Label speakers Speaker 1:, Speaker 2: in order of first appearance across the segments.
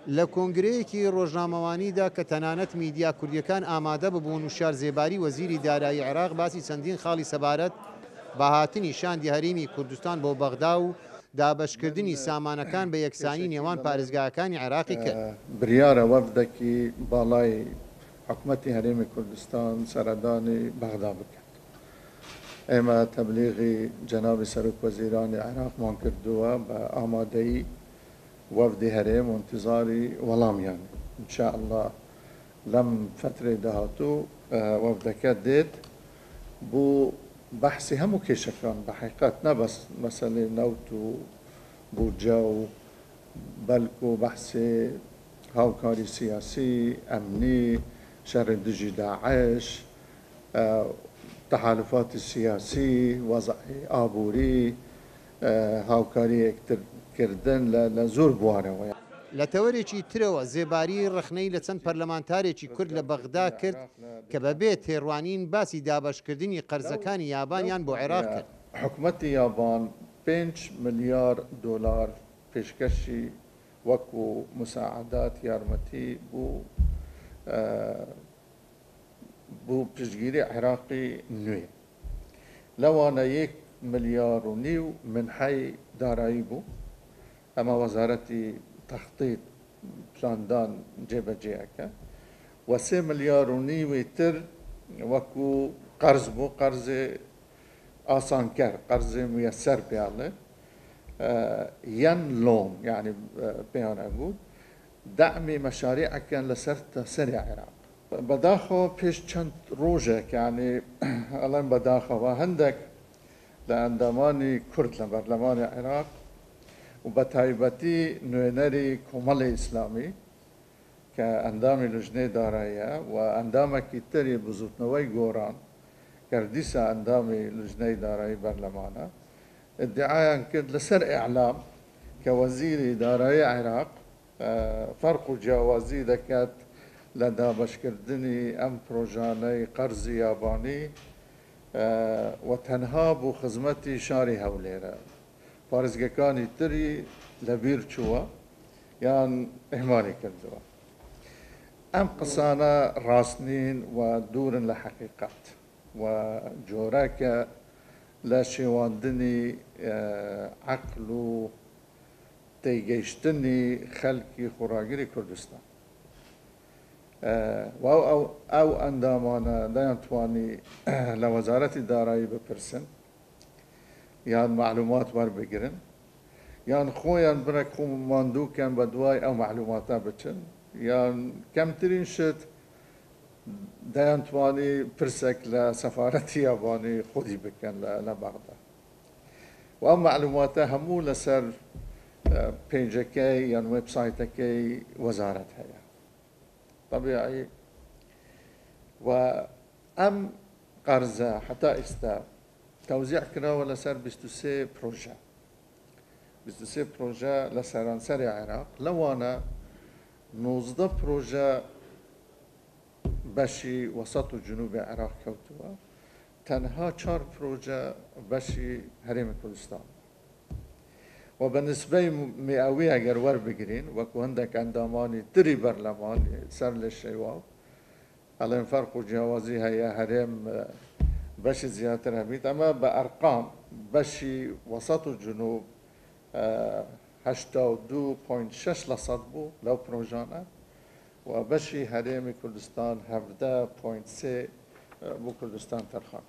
Speaker 1: لە کۆنگرەیەکی ڕۆژنامەوانیدا کە تەنانەت میدیا کوردیەکان ئامادە ببوون و شارزێباری وەزیری دارایی عێراق باسی چەندین خاڵی سەبارەت بە هاتنی شاندی هەرێمی کوردستان بۆ بەغدا و دابەشکردنی سامانەکان بە یەکسانی نێوان پارێزگاکانی عێراقی کرد.
Speaker 2: بریارە وەفدێکی باڵای حکوومەتی هەرێمی کوردستان سەردانی بەغدا بکات. ئێمە تەبلیغی جەنابی سەرۆک وەزیرانی عێراقمان کردووە بە ئامادەیی وەفدی هەرێم و انتظاری وەڵامیان. ئینشاء الله لەم فترەی داهاتوو وەفدەکە دێت بۆ بەحسی هەموو کێشەکان بە حقیقەت نەبەس مەسەلەی نەوت و بودجە و بەلکو بەحسێ هاوکاری سیاسی، ئەمنی، شەڕی دژی داعش، تحالفاتی سیاسی، وەزعی ئابووری، هاوکاری یەکترکردن لە زۆر بوارەوە.
Speaker 1: لە تەوەرێکی ترەوە زێباری ڕخنەی لە چەند پەرلەمانتارێکی کورد لە بەغدا کرد کە بەبێ تێڕوانین باسی دابەشکردنی قەرزەکانی یابانیان بۆ عێراق کرد.
Speaker 2: حکوومەتی یابان 5 ملیار دلار پێشکەشی وەکو مساعدات یارمەتی بۆ پشتگیری عێراقی نوێ. لەوانە 1.5 ملیار منحەی دارایی بوو. ئەمە وەزارەتی تەخطیط پلاندان جێبەجێەکە و 3 ملیار تر وەکو قەرز بوو، قەرزێ ئاسانکەر، قەرزێ مویەسەر پێڵێ یان لۆن یعنی پێیانە گوت دعمی مەشاریعەکەن لەسەر سەری عێراق. بەداخەوە پێش چەند ڕۆژێک یعنی ئەڵێن بەداخەوە هەندێک لە ئەندامانی کورد لە بەرلەمانی عێراق و بە تایبەتی نوێنەری کۆمەڵی ئیسلامی کە ئەندامی لژنەی داراییە و ئەندامێکی تری بزوتنەوەی گۆران کردیسە ئەندامی لژنەی دارایی بەرلەمانە ادعایان کرد لەسەر ئیعلام کە وەزیری دارایی عێراق فەرق و جیاوازی دەکات لە دابەشکردنی ئەم پرۆژانەی قەرزی یابانی و تەنها بۆ خزمەتی شاری هەولێرە. پارێزگەکانی تری لەبیر چووە یان ئێمانی کردووە. ئەم قسانە ڕاست نین و دوورن لە حەقیقەت و جۆرەکە لە شێواندنی عەقل و تێگەیشتنی خەڵکی خۆراگری کوردستان. ئەو ئەندامانە دەیانتوانی لە وەزارەتی دارایی بپرسن یان معلومات وەربگرن یان خۆیان بنە ماندووکەن بە دوای ئەو معلوماتە بچن یان کەمترین شت دەیانتوانی پرسێک لە سەفارەتی یابانی خودی بکەن لە بەغدا و ئەم معلوماتە هەموو لەسەر پێیجەکەی یان وێبسایتەکەی وەزارەت هەیە. طبیعی و ئەم قەرزە حتا ئێستا تەوزیع کراوە لەسەر 23 پرۆژە. 23 پرۆژە لە سەرانسەری عێراق لەوانە 19 پرۆژە بەشی وەسەط و جنوبی عێراق کەوتووە، تەنها 4 پرۆژە بەشی هەرێمی کوردستان و بە نسبەی میئەوی ئەگەر وەربگرین وەکو هەندێک ئەندامانی تری بەرلەمانی سەر لە شێوا ئەڵێن فەرق و جیاوازی هەیە هەرێم بەشی زیاتر هەبیت. ئەمە بە ئەرقام بەشی وەسەط و جنوب 82.6% بوو لەو پرۆژانە و بەشی هەرێمی کوردستان 17.3 بۆ کوردستان تەرخان.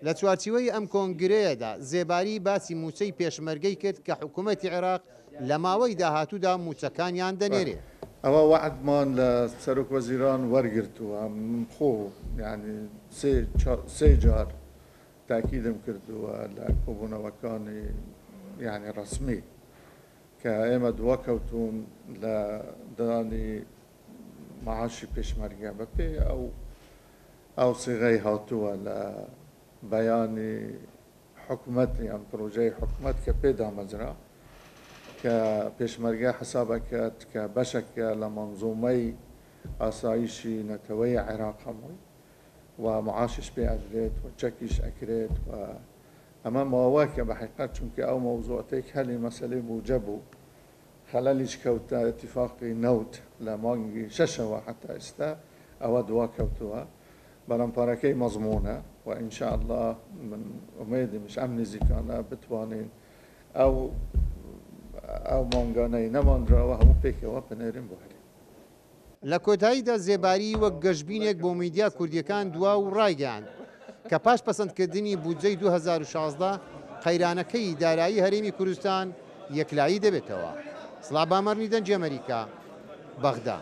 Speaker 1: لە چوارچوەی ئەم کۆنگرەیەدا زێباری باسی موچەی پێشمەرگەی کرد کە حکوومەتی عێراق لە ماوەی داهاتوودا موچەکانیان دەنێرێ.
Speaker 2: ئەوە وعدمان لە سەرۆک وەزیران وەرگرتووە خۆ یعنی سێ جار تاکیدم کردووە لە کۆبوونەوەکانی یعنی ڕسمی کە ئێمە دووەکەوتون لە دانی معاشی پێشمەرگە بەپێ ئەو سیغەی هاتووە لە بەیانی حکوومەتی ئەم پرۆژەی حکوومەت کە پێدامەزرا کە پێشمەرگە حسابەکەت کە بەشێکە لە مەنزومەی ئاسایشی نەتەوەی عێراق هەمووی و معاشش پێ ئەدرێت و چەکیش ئەکرێت و ئەمە ماوەکە بە حقیقەت چونکە ئەو مەوزوعەتێک هەلی مەسەلەی بوجە بوو خەلەلیش کەوتە اتفاقی نەوت لە مانگی شەشەوە حتا ئێستا ئەوە دوا کەوتووە بەڵام پارەکەی مەزمونە و ئینشاء الله من ئومێدمش ئەم نزیکانە بتوانین ئەو مانگانەی نەمانراوە هەموو پێکەوە بنێرین بۆ هەرێم.
Speaker 1: لە کۆتاییدا زێباری وەک گەشتبینێک بۆ میدیا کوردیەکان دوا و ڕایگەاند کە پاش پەسەندکردنی بودجەی 2016 قەیرانەکەی دارایی هەرێمی کوردستان یەکلایی دەبێتەوە. سڵاو بامەڕنی دەنجی ئەمریکا، بەغدا.